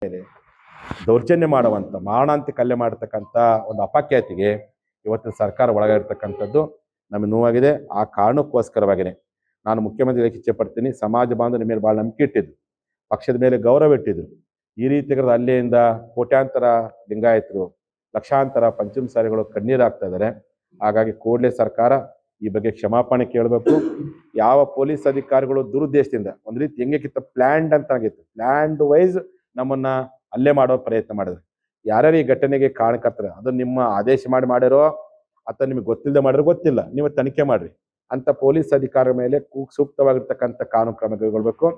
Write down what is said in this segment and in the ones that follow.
ಮೇಲೆ ದೌರ್ಜನ್ಯ ಮಾಡುವಂಥ ಮಾರಣಾಂತಿಕ ಹಲ್ಲೆ ಮಾಡತಕ್ಕಂಥ ಒಂದು ಅಪಖ್ಯಾತಿಗೆ ಇವತ್ತಿನ ಸರ್ಕಾರ ಒಳಗಾಗಿರ್ತಕ್ಕಂಥದ್ದು ನಮಗೆ ನೋವಾಗಿದೆ. ಆ ಕಾರಣಕ್ಕೋಸ್ಕರವಾಗಿಯೇ ನಾನು ಮುಖ್ಯಮಂತ್ರಿಗಳಿಗೆ ಇಚ್ಛೆ ಪಡ್ತೀನಿ, ಸಮಾಜ ಬಾಂಧವರ ಮೇಲೆ ಭಾಳ ನಂಬಿಕೆ ಇಟ್ಟಿದ್ದು, ಪಕ್ಷದ ಮೇಲೆ ಗೌರವ ಇಟ್ಟಿದ್ರು. ಈ ರೀತಿಯಾದ ಹಲ್ಲೆಯಿಂದ ಕೋಟ್ಯಾಂತರ ಲಿಂಗಾಯತರು, ಲಕ್ಷಾಂತರ ಪಂಚಮಸಾಲಿಗಳು ಕಣ್ಣೀರಾಗ್ತಾ ಇದ್ದಾರೆ. ಹಾಗಾಗಿ ಕೂಡಲೇ ಸರ್ಕಾರ ಈ ಬಗ್ಗೆ ಕ್ಷಮಾಪಣೆ ಕೇಳಬೇಕು. ಯಾವ ಪೊಲೀಸ್ ಅಧಿಕಾರಿಗಳು ದುರುದ್ದೇಶದಿಂದ ಒಂದು ರೀತಿ ಹೆಂಗೆ ಪ್ಲ್ಯಾಂಡ್ ಅಂತ ಆಗಿತ್ತು, ಪ್ಲ್ಯಾಂಡ್ ವೈಸ್ ನಮ್ಮನ್ನ ಹಲ್ಲೆ ಮಾಡೋ ಪ್ರಯತ್ನ ಮಾಡಿದ್ರು. ಯಾರ್ಯಾರು ಈ ಘಟನೆಗೆ ಕಾರಣಕರ್ತರ, ಅದನ್ನು ನಿಮ್ಮ ಆದೇಶ ಮಾಡಿರೋ ಅಥವಾ ನಿಮಗೆ ಗೊತ್ತಿಲ್ಲದೆ ಮಾಡಿರೋ ಗೊತ್ತಿಲ್ಲ, ನೀವು ತನಿಖೆ ಮಾಡ್ರಿ ಅಂತ ಪೊಲೀಸ್ ಅಧಿಕಾರಿಗಳ ಮೇಲೆ ಸೂಕ್ತವಾಗಿರ್ತಕ್ಕಂಥ ಕಾನೂನು ಕ್ರಮ ಕೈಗೊಳ್ಬೇಕು.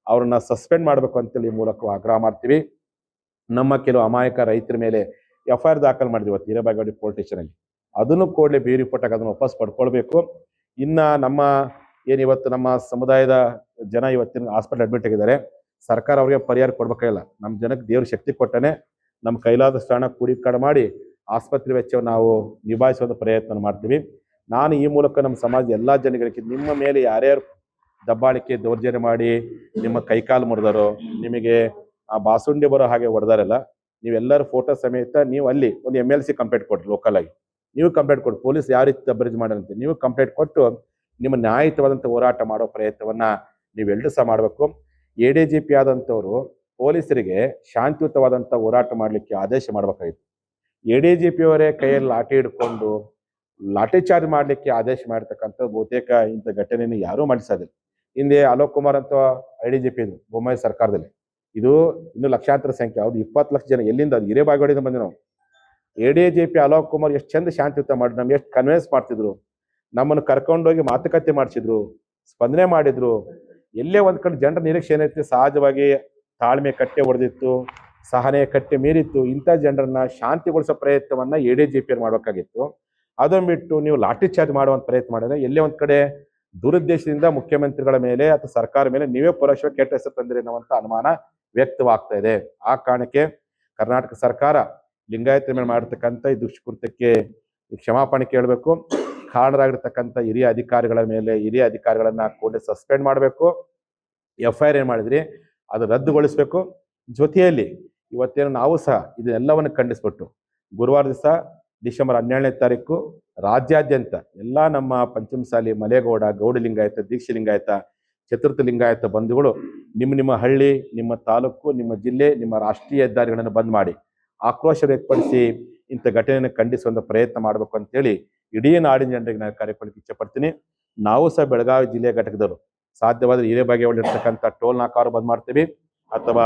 ಅವ್ರನ್ನ ಸಸ್ಪೆಂಡ್ ಮಾಡಬೇಕು ಅಂತೇಳಿ ಈ ಮೂಲಕ ಆಗ್ರಹ ಮಾಡ್ತೀವಿ. ನಮ್ಮ ಕೆಲವು ಅಮಾಯಕ ರೈತರ ಮೇಲೆ FIR ದಾಖಲು ಮಾಡಿದ್ವಿ ಇವತ್ತು ಹಿರೇಬಾಗೇವಾಡಿ ಪೊಲೀಸ್ ಸ್ಟೇಷನಲ್ಲಿ. ಅದನ್ನು ಕೂಡಲೇ ಬಿ ರಿಪೋರ್ಟ್ ಆಗಿ ಅದನ್ನು ವಾಪಸ್ ಪಡ್ಕೊಳ್ಬೇಕು. ಇನ್ನು ನಮ್ಮ ಏನಿವತ್ತು ನಮ್ಮ ಸಮುದಾಯದ ಜನ ಇವತ್ತಿನ ಹಾಸ್ಪಿಟಲ್ ಅಡ್ಮಿಟ್ ಆಗಿದ್ದಾರೆ, ಸರ್ಕಾರ ಅವರಿಗೆ ಪರಿಹಾರ ಕೊಡ್ಬೇಕಾಗಿಲ್ಲ. ನಮ್ಮ ಜನಕ್ಕೆ ದೇವ್ರ ಶಕ್ತಿ ಕೊಟ್ಟನೆ, ನಮ್ಮ ಕೈಲಾದಷ್ಟು ಹಣ ಕೂಡಿಕಾಡು ಮಾಡಿ ಆಸ್ಪತ್ರೆ ವೆಚ್ಚವನ್ನು ನಾವು ನಿಭಾಯಿಸುವ ಪ್ರಯತ್ನ ಮಾಡ್ತೀವಿ. ನಾನು ಈ ಮೂಲಕ ನಮ್ಮ ಸಮಾಜದ ಎಲ್ಲ ಜನಗಳಿಗೆ, ನಿಮ್ಮ ಮೇಲೆ ಯಾರ್ಯಾರು ದಬ್ಬಾಳಿಕೆ ದೌರ್ಜನ್ಯ ಮಾಡಿ ನಿಮ್ಮ ಕೈಕಾಲು ಮುರಿದಾರೋ, ನಿಮಗೆ ಆ ಬಾಸುಂಡಿ ಬರೋ ಹಾಗೆ ಹೊಡೆದಾರಲ್ಲ, ನೀವೆಲ್ಲರೂ ಫೋಟೋ ಸಮೇತ ನೀವು ಅಲ್ಲಿ ಒಂದು MLC ಕಂಪ್ಲೇಂಟ್ ಕೊಡ್ರಿ. ಲೋಕಲ್ ಆಗಿ ನೀವು ಕಂಪ್ಲೇಂಟ್ ಕೊಟ್ಟು ಪೊಲೀಸ್ ಯಾವ ರೀತಿ ದಬ್ಬರಿಜ್ ಮಾಡಂತೆ ನೀವು ಕಂಪ್ಲೇಂಟ್ ಕೊಟ್ಟು ನಿಮ್ಮ ನ್ಯಾಯಯುತವಾದಂಥ ಹೋರಾಟ ಮಾಡೋ ಪ್ರಯತ್ನವನ್ನು ನೀವೆಲ್ಲರೂ ಸಹ ಮಾಡಬೇಕು. ADGP ಆದಂಥವ್ರು ಪೊಲೀಸರಿಗೆ ಶಾಂತಿಯುತವಾದಂಥ ಹೋರಾಟ ಮಾಡಲಿಕ್ಕೆ ಆದೇಶ ಮಾಡಬೇಕಾಗಿತ್ತು. ADGP ಅವರೇ ಕೈಯಲ್ಲಿ ಲಾಠಿ ಹಿಡ್ಕೊಂಡು ಲಾಠಿ ಚಾರ್ಜ್ ಮಾಡಲಿಕ್ಕೆ ಆದೇಶ ಮಾಡಿರ್ತಕ್ಕಂಥ ಬಹುತೇಕ ಇಂಥ ಘಟನೆಯನ್ನು ಯಾರೂ ಮಾಡಿಸೋದಿಲ್ಲ. ಹಿಂದೆ ಅಲೋಕ್ ಕುಮಾರ್ ಅಂತ IDGP ಇದು ಬೊಮ್ಮಾಯಿ ಸರ್ಕಾರದಲ್ಲಿ, ಇದು ಇನ್ನು ಲಕ್ಷಾಂತರ ಸಂಖ್ಯೆ, ಅವ್ರು 20 ಲಕ್ಷ ಜನ ಎಲ್ಲಿಂದ, ಅದು ಹಿರೇಬಾಗೇವಾಡಿಯಿಂದ ಬಂದು ನಾವು. ADGP ಅಲೋಕ್ ಕುಮಾರ್ ಎಷ್ಟು ಚಂದ ಶಾಂತಿಯುತ ಮಾಡಿ ನಮ್ಗೆ ಎಷ್ಟು ಕನ್ವಿನ್ಸ್ ಮಾಡ್ತಿದ್ರು, ನಮ್ಮನ್ನು ಕರ್ಕೊಂಡೋಗಿ ಮಾತುಕತೆ ಮಾಡಿಸಿದ್ರು, ಸ್ಪಂದನೆ ಮಾಡಿದ್ರು. ಎಲ್ಲೇ ಒಂದು ಕಡೆ ಜನರ ನಿರೀಕ್ಷೆ ಏನೈತಿ, ಸಹಜವಾಗಿ ತಾಳ್ಮೆ ಕಟ್ಟೆ ಹೊಡೆದಿತ್ತು, ಸಹನೆ ಕಟ್ಟೆ ಮೀರಿತ್ತು. ಇಂಥ ಜನರನ್ನ ಶಾಂತಿಗೊಳಿಸೋ ಪ್ರಯತ್ನವನ್ನ ADGP ಮಾಡಬೇಕಾಗಿತ್ತು. ಅದನ್ನು ಬಿಟ್ಟು ನೀವು ಲಾಠಿ ಚಾರ್ಜ್ ಮಾಡುವಂಥ ಪ್ರಯತ್ನ ಮಾಡಿದ್ರೆ ಎಲ್ಲೇ ಒಂದು ಕಡೆ ದುರುದ್ದೇಶದಿಂದ ಮುಖ್ಯಮಂತ್ರಿಗಳ ಮೇಲೆ ಅಥವಾ ಸರ್ಕಾರ ಮೇಲೆ ನೀವೇ ಪರೋಕ್ಷವಾಗಿ ಕೆಟ್ಟ ಹೆಸರು ತಂದಿರಿ ಅನ್ನುವಂಥ ಅನುಮಾನ ವ್ಯಕ್ತವಾಗ್ತಾ ಇದೆ. ಆ ಕಾರಣಕ್ಕೆ ಕರ್ನಾಟಕ ಸರ್ಕಾರ ಲಿಂಗಾಯತರ ಮೇಲೆ ಮಾಡಿರ್ತಕ್ಕಂಥ ಈ ದುಷ್ಕೃತ್ಯಕ್ಕೆ ಕ್ಷಮಾಪಣೆ ಕೇಳಬೇಕು. ಕಾರಣರಾಗಿರ್ತಕ್ಕಂಥ ಹಿರಿಯ ಅಧಿಕಾರಿಗಳನ್ನ ಕೂಡಲೇ ಸಸ್ಪೆಂಡ್ ಮಾಡಬೇಕು. FIR ಏನು ಮಾಡಿದ್ರಿ ಅದು ರದ್ದುಗೊಳಿಸಬೇಕು. ಜೊತೆಯಲ್ಲಿ ಇವತ್ತೇನು ನಾವು ಸಹ ಇದೆಲ್ಲವನ್ನು ಖಂಡಿಸ್ಬಿಟ್ಟು ಗುರುವಾರ ದಿವಸ ಡಿಸೆಂಬರ್ 17ನೇ ತಾರೀಕು ರಾಜ್ಯಾದ್ಯಂತ ಎಲ್ಲ ನಮ್ಮ ಪಂಚಮಸಾಲಿ, ಮಲೆಗೌಡ, ಗೌಡ ಲಿಂಗಾಯತ, ದೀಕ್ಷೆ ಲಿಂಗಾಯತ, ಚತುರ್ಥ ಲಿಂಗಾಯತ ಬಂಧುಗಳು ನಿಮ್ಮ ಹಳ್ಳಿ, ನಿಮ್ಮ ತಾಲೂಕು, ನಿಮ್ಮ ಜಿಲ್ಲೆ, ನಿಮ್ಮ ರಾಷ್ಟ್ರೀಯ ಹೆದ್ದಾರಿಗಳನ್ನು ಬಂದ್ ಮಾಡಿ ಆಕ್ರೋಶ ವ್ಯಕ್ತಪಡಿಸಿ ಇಂಥ ಘಟನೆಯನ್ನು ಖಂಡಿಸುವಂಥ ಪ್ರಯತ್ನ ಮಾಡಬೇಕು ಅಂತೇಳಿ ಇಡೀ ನಾಡಿನ ಜನರಿಗೆ ನಾನು ಕಾರ್ಯಕ್ರಮಕ್ಕೆ ಇಚ್ಛೆಪಡ್ತೀನಿ. ನಾವು ಸಹ ಬೆಳಗಾವಿ ಜಿಲ್ಲೆಯ ಘಟಕದವರು ಸಾಧ್ಯವಾದರೆ ಹಿರೇಬಾಗೇವಾಡಿ ಇರ್ತಕ್ಕಂಥ ಟೋಲ್ ನಾಕಾರು ಬಂದ್ ಮಾಡ್ತೀವಿ, ಅಥವಾ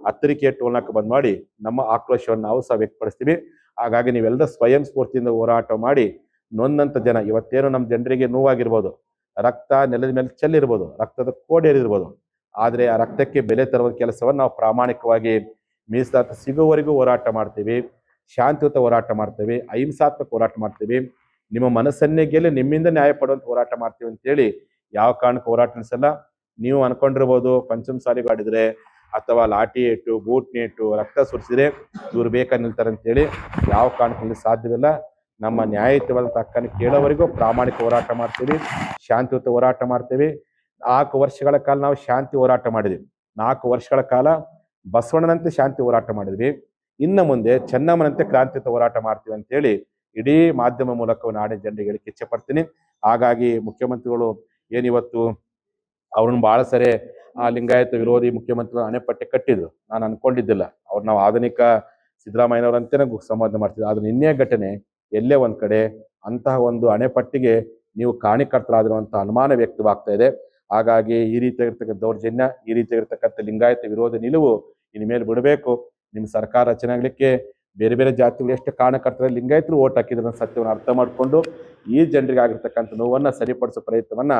ಹತ್ತರಿಕೆ ಟೋಲ್ ನಾಕ ಬಂದ್ ಮಾಡಿ ನಮ್ಮ ಆಕ್ರೋಶವನ್ನು ನಾವು ಸಹ ವ್ಯಕ್ತಪಡಿಸ್ತೀವಿ. ಹಾಗಾಗಿ ನೀವೆಲ್ಲ ಸ್ವಯಂ ಸ್ಫೂರ್ತಿಯಿಂದ ಹೋರಾಟ ಮಾಡಿ ನೊಂದಂಥ ಜನ, ಇವತ್ತೇನು ನಮ್ಮ ಜನರಿಗೆ ನೋವಾಗಿರ್ಬೋದು, ರಕ್ತ ನೆಲದ ಮೇಲೆ ಚೆಲ್ಲಿರ್ಬೋದು, ರಕ್ತದ ಕೋಡೇರಿರ್ಬೋದು, ಆದರೆ ಆ ರಕ್ತಕ್ಕೆ ಬೆಲೆ ತರುವ ಕೆಲಸವನ್ನು ನಾವು ಪ್ರಾಮಾಣಿಕವಾಗಿ ಮೀಸಲಾತಿ ಸಿಗುವವರೆಗೂ ಹೋರಾಟ ಮಾಡ್ತೀವಿ, ಶಾಂತಿಯುತ ಹೋರಾಟ ಮಾಡ್ತೀವಿ, ಅಹಿಂಸಾತ್ಮಕ ಹೋರಾಟ ಮಾಡ್ತೀವಿ, ನಿಮ್ಮ ಮನಸ್ಸನ್ನೇ ಗೆಲ್ಲಿ ನಿಮ್ಮಿಂದ ನ್ಯಾಯ ಪಡುವಂಥ ಹೋರಾಟ ಮಾಡ್ತೀವಿ ಅಂತೇಳಿ ಯಾವ ಕಾರಣಕ್ಕೆ ಹೋರಾಟ ನಡೆಸಲ್ಲ. ನೀವು ಅನ್ಕೊಂಡಿರ್ಬೋದು ಪಂಚಮಸಾಲಿಗಾಡಿದ್ರೆ ಅಥವಾ ಲಾಠಿ ಏಟು, ಬೂಟ್ ನೇಟು, ರಕ್ತ ಸುರಿಸಿದ್ರೆ ಇವ್ರು ಬೇಕಾಗಿ ನಿಲ್ತಾರೆ ಅಂತೇಳಿ ಯಾವ ಕಾರಣಕ್ಕೂ ಸಾಧ್ಯವಿಲ್ಲ. ನಮ್ಮ ನ್ಯಾಯಯುತವಾದಂಥ ಹಕ್ಕನ್ನು ಕೇಳೋವರೆಗೂ ಪ್ರಾಮಾಣಿಕ ಹೋರಾಟ ಮಾಡ್ತೀವಿ, ಶಾಂತಿಯುತ ಹೋರಾಟ ಮಾಡ್ತೀವಿ. 4 ವರ್ಷಗಳ ಕಾಲ ನಾವು ಶಾಂತಿ ಹೋರಾಟ ಮಾಡಿದ್ವಿ, 4 ವರ್ಷಗಳ ಕಾಲ ಬಸವಣ್ಣನಂತೆ ಶಾಂತಿ ಹೋರಾಟ ಮಾಡಿದ್ವಿ. ಇನ್ನು ಮುಂದೆ ಚೆನ್ನಮ್ಮನಂತೆ ಕ್ರಾಂತಿಯುತ ಹೋರಾಟ ಮಾಡ್ತೀವಿ ಅಂತೇಳಿ ಇಡೀ ಮಾಧ್ಯಮ ಮೂಲಕ ನಾಡಿನ ಜನರಿಗೆ ಹೇಳಿಕ್ಕೆ ಇಚ್ಛೆ ಪಡ್ತೀನಿ. ಹಾಗಾಗಿ ಮುಖ್ಯಮಂತ್ರಿಗಳು ಏನಿವತ್ತು ಅವ್ರನ್ನ ಭಾಳ ಸರಿ ಲಿಂಗಾಯತ ವಿರೋಧಿ ಮುಖ್ಯಮಂತ್ರಿಗಳು ಅಣೆಪಟ್ಟೆ ಕಟ್ಟಿದ್ರು, ನಾನು ಅನ್ಕೊಂಡಿದ್ದಿಲ್ಲ ಅವ್ರು ನಾವು ಆಧುನಿಕ ಸಿದ್ದರಾಮಯ್ಯನವರಂತೆಯೇ ಸಂಬೋಧನೆ ಮಾಡ್ತಿದ್ವಿ. ಆದ್ರೆ ನಿನ್ನೆ ಘಟನೆ ಎಲ್ಲೇ ಒಂದ್ ಕಡೆ ಅಂತಹ ಒಂದು ಅಣೆಪಟ್ಟಿಗೆ ನೀವು ಕಾರಣಕರ್ತರಾದಿರುವಂತಹ ಅನುಮಾನ ವ್ಯಕ್ತವಾಗ್ತಾ ಇದೆ. ಹಾಗಾಗಿ ಈ ರೀತಿಯಾಗಿರ್ತಕ್ಕಂಥ ದೌರ್ಜನ್ಯ, ಈ ರೀತಿಯಾಗಿರ್ತಕ್ಕಂಥ ಲಿಂಗಾಯತ ವಿರೋಧ ನಿಲುವು ಇನ್ನು ಮೇಲೆ ಬಿಡಬೇಕು. ನಿಮ್ಮ ಸರ್ಕಾರ ರಚನೆ ಆಗಲಿಕ್ಕೆ ಬೇರೆ ಬೇರೆ ಜಾತಿಗಳು ಎಷ್ಟು ಕಾರಣಕರ್ತರ ಲಿಂಗಾಯತರು ಓಟ್ ಹಾಕಿದ್ರ ಸತ್ಯವನ್ನು ಅರ್ಥ ಮಾಡಿಕೊಂಡು ಈ ಜನರಿಗೆ ಆಗಿರ್ತಕ್ಕಂಥ ನೋವನ್ನು ಸರಿಪಡಿಸೋ ಪ್ರಯತ್ನವನ್ನ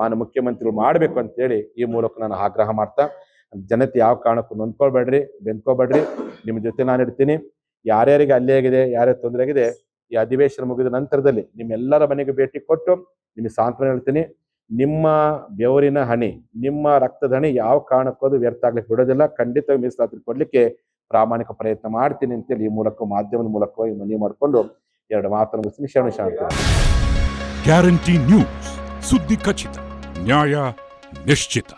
ನಾನು ಮುಖ್ಯಮಂತ್ರಿಗಳು ಮಾಡಬೇಕು ಅಂತೇಳಿ ಈ ಮೂಲಕ ನಾನು ಆಗ್ರಹ ಮಾಡ್ತಾ, ಜನತೆ ಯಾವ ಕಾರಣಕ್ಕೂ ನೊಂದ್ಕೊಳ್ಬೇಡ್ರಿ, ಬೆಂದ್ಕೋಬೇಡ್ರಿ, ನಿಮ್ಮ ಜೊತೆ ನಾನು ಇರ್ತೀನಿ. ಯಾರ್ಯಾರಿಗೆ ಅಲ್ಲೇ ಆಗಿದೆ, ಯಾರ್ಯಾರು ತೊಂದರೆ ಆಗಿದೆ, ಈ ಅಧಿವೇಶನ ಮುಗಿದ ನಂತರದಲ್ಲಿ ನಿಮ್ಮೆಲ್ಲರ ಮನೆಗೆ ಭೇಟಿ ಕೊಟ್ಟು ನಿಮಗೆ ಸಾಂತ್ವನ ಹೇಳ್ತೀನಿ. ನಿಮ್ಮ ಬೆವರಿನ ಹನಿ, ನಿಮ್ಮ ರಕ್ತದ ಹನಿ ಯಾವ ಕಾರಣಕ್ಕೂ ಅದು ವ್ಯರ್ಥ ಆಗ್ಲಿಕ್ಕೆ ಬಿಡೋದಿಲ್ಲ. ಖಂಡಿತವಾಗಿ ಮೀಸಲಾತಿ ಕೊಡ್ಲಿಕ್ಕೆ ಪ್ರಾಮಾಣಿಕ ಪ್ರಯತ್ನ ಮಾಡ್ತೀನಿ ಅಂತೇಳಿ ಈ ಮೂಲಕ ಮಾಧ್ಯಮದ ಮೂಲಕವಾಗಿ ಮನವಿ ಮಾಡಿಕೊಂಡು 2 ಮಾತನ್ನು ಮುಗಿಸ್ತೀನಿ. ಶರಣ. ಗ್ಯಾರಂಟಿ ನ್ಯೂಸ್, ಸುದ್ದಿ ಖಚಿತ, ನ್ಯಾಯ ನಿಶ್ಚಿತ.